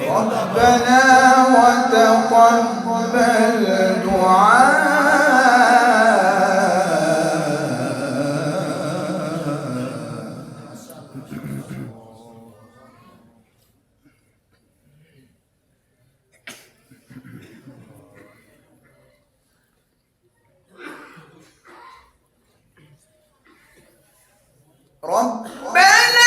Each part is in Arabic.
ربنا وتقبل ربنا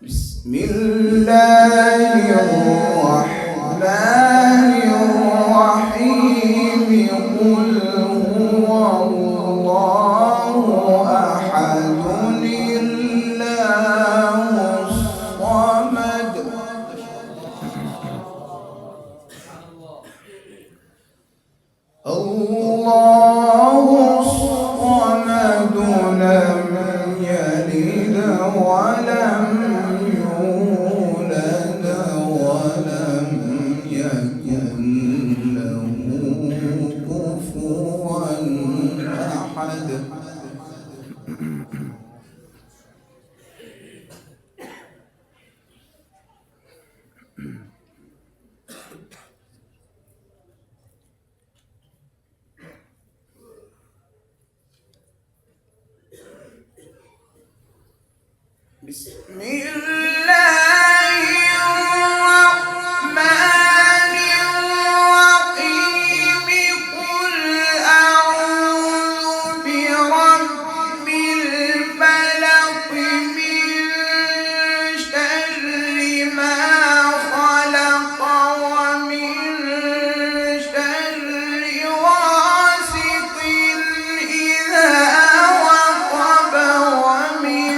بسم الله الرحمن الرحيم قل هو الله أحد الله الصمد الله الصمد لم يلد ولم يولد ولم يكن له كفوا أحد بسم الله الرحمن الرحيم قل أعوذ برب الفلق من شر ما خلق ومن شر غاسق إذا وقب ومن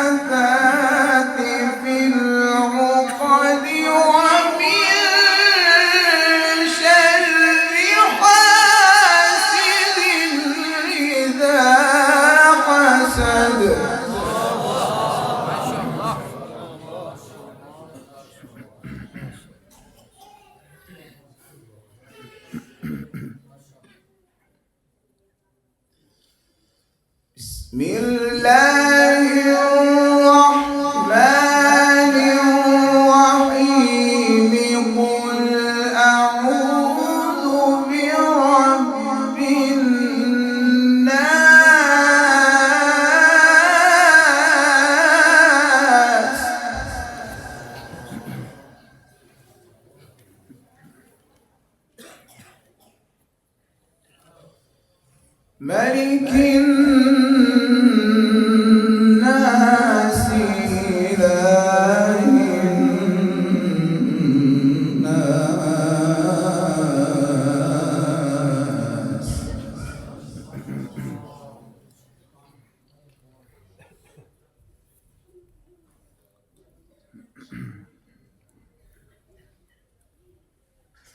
النفاثات في العقد ومن شر حاسد إذا حسد بسم الله الرحمن الرحيم قل أعوذ برب الناس ملك الناس